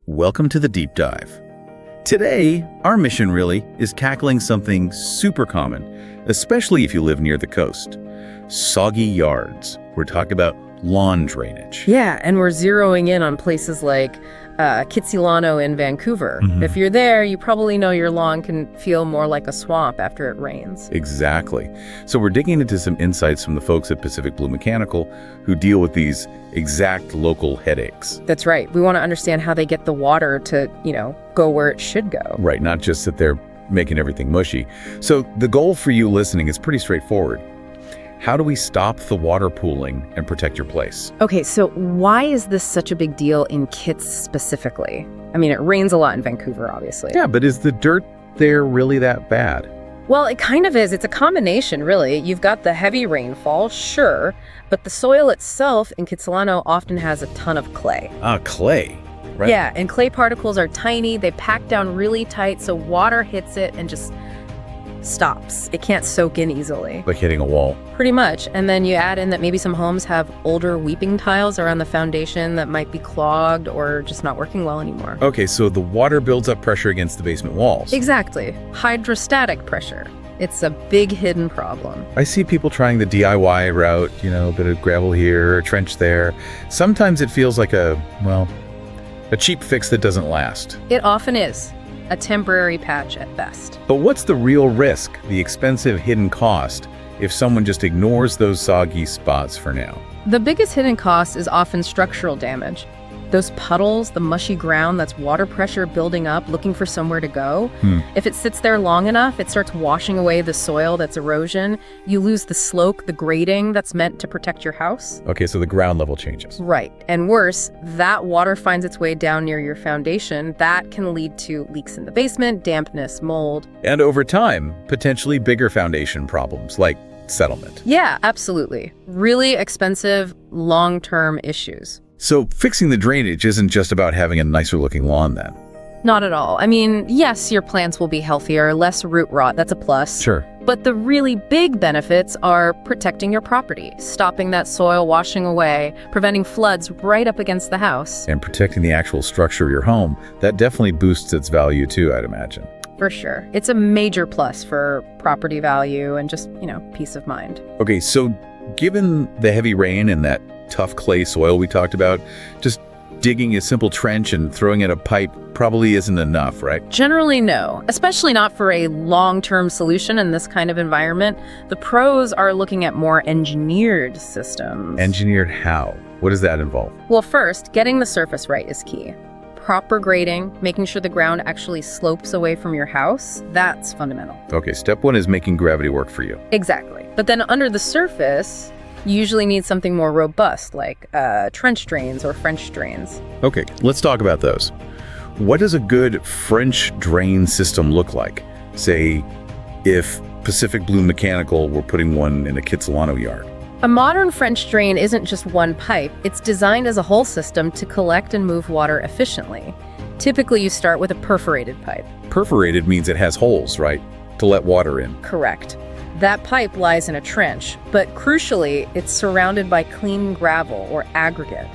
Welcome to the deep dive. Today, our mission really is tackling something super common, especially if you live near the coast. Soggy yards. We're talking about lawn drainage. Yeah, and we're zeroing in on places like Kitsilano in Vancouver. Mhm. If you're there, you probably know your lawn can feel more like a swamp after it rains. Exactly. So we're digging into some insights from the folks at Pacific Blue Mechanical who deal with these exact local headaches. That's right. We want to understand how they get the water to, go where it should go. Right, not just that they're making everything mushy. So the goal for you listening is pretty straightforward. How do we stop the water pooling and protect your place? Okay, so why is this such a big deal in Kits specifically? I mean, it rains a lot in Vancouver, obviously. Yeah, but is the dirt there really that bad? Well, it kind of is. It's a combination, really. You've got the heavy rainfall, sure, but the soil itself in Kitsilano often has a ton of clay. Clay. Right. Yeah, and clay particles are tiny. They pack down really tight, so water hits it and just stops. It can't soak in easily. Like hitting a wall. Pretty much. And then you add in that maybe some homes have older weeping tiles around the foundation that might be clogged or just not working well anymore. Okay, so the water builds up pressure against the basement walls. Exactly. Hydrostatic pressure. It's a big hidden problem. I see people trying the DIY route, a bit of gravel here, a trench there. Sometimes it feels like a cheap fix that doesn't last. It often is. A temporary patch at best. But what's the real risk, the expensive hidden cost, if someone just ignores those soggy spots for now? The biggest hidden cost is often structural damage. Those puddles, the mushy ground, that's water pressure building up, looking for somewhere to go. If it sits there long enough, it starts washing away the soil, that's erosion. You lose the slope, the grading that's meant to protect your house. Okay, so the ground level changes. Right. And worse, that water finds its way down near your foundation. That can lead to leaks in the basement, dampness, mold. And over time, potentially bigger foundation problems like settlement. Yeah, absolutely. Really expensive, long-term issues. So fixing the drainage isn't just about having a nicer looking lawn then? Not at all. I mean, yes, your plants will be healthier, less root rot, that's a plus. Sure. But the really big benefits are protecting your property, stopping that soil washing away, preventing floods right up against the house. And protecting the actual structure of your home, that definitely boosts its value too, I'd imagine. For sure. It's a major plus for property value and just, peace of mind. Okay, so given the heavy rain and that tough clay soil we talked about, just digging a simple trench and throwing in a pipe probably isn't enough, right? Generally, no, especially not for a long-term solution in this kind of environment. The pros are looking at more engineered systems. Engineered how? What does that involve? Well, first, getting the surface right is key. Proper grading, making sure the ground actually slopes away from your house, that's fundamental. Okay, step one is making gravity work for you. Exactly. But then under the surface, you usually need something more robust, like trench drains or French drains. Okay, let's talk about those. What does a good French drain system look like? Say, if Pacific Blue Mechanical were putting one in a Kitsilano yard. A modern French drain isn't just one pipe. It's designed as a whole system to collect and move water efficiently. Typically, you start with a perforated pipe. Perforated means it has holes, right? To let water in. Correct. That pipe lies in a trench, but crucially, it's surrounded by clean gravel or aggregate.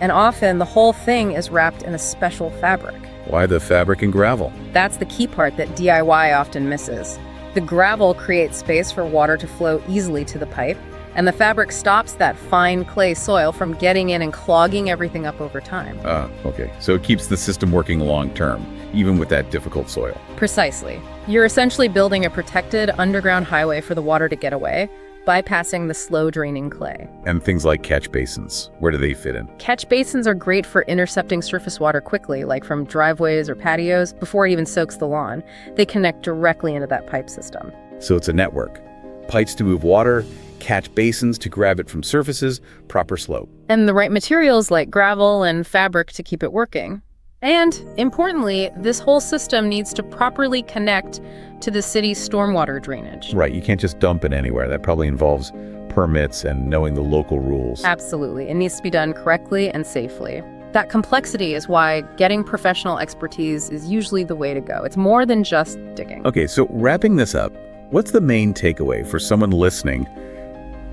And often, the whole thing is wrapped in a special fabric. Why the fabric and gravel? That's the key part that DIY often misses. The gravel creates space for water to flow easily to the pipe, and the fabric stops that fine clay soil from getting in and clogging everything up over time. Okay. So it keeps the system working long term, even with that difficult soil. Precisely. You're essentially building a protected underground highway for the water to get away, bypassing the slow-draining clay. And things like catch basins, where do they fit in? Catch basins are great for intercepting surface water quickly, like from driveways or patios, before it even soaks the lawn. They connect directly into that pipe system. So it's a network. Pipes to move water, catch basins to grab it from surfaces, proper slope. And the right materials like gravel and fabric to keep it working. And, importantly, this whole system needs to properly connect to the city's stormwater drainage. Right, you can't just dump it anywhere. That probably involves permits and knowing the local rules. Absolutely. It needs to be done correctly and safely. That complexity is why getting professional expertise is usually the way to go. It's more than just digging. Okay, so wrapping this up, what's the main takeaway for someone listening,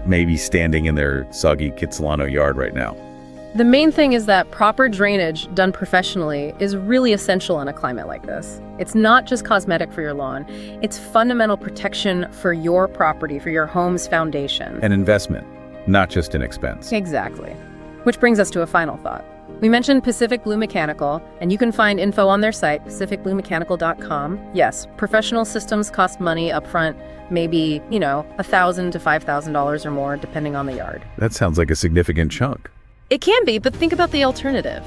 maybe standing in their soggy Kitsilano yard right now? The main thing is that proper drainage done professionally is really essential in a climate like this. It's not just cosmetic for your lawn, it's fundamental protection for your property, for your home's foundation. An investment, not just an expense. Exactly. Which brings us to a final thought. We mentioned Pacific Blue Mechanical, and you can find info on their site, pacificbluemechanical.com. Yes, professional systems cost money up front, maybe, $1,000 to $5,000 or more, depending on the yard. That sounds like a significant chunk. It can be, but think about the alternative.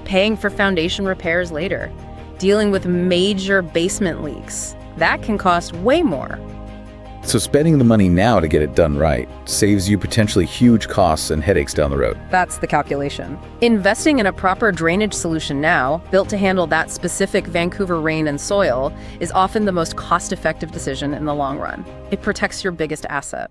Paying for foundation repairs later, dealing with major basement leaks. That can cost way more. So spending the money now to get it done right saves you potentially huge costs and headaches down the road. That's the calculation. Investing in a proper drainage solution now, built to handle that specific Vancouver rain and soil, is often the most cost-effective decision in the long run. It protects your biggest asset.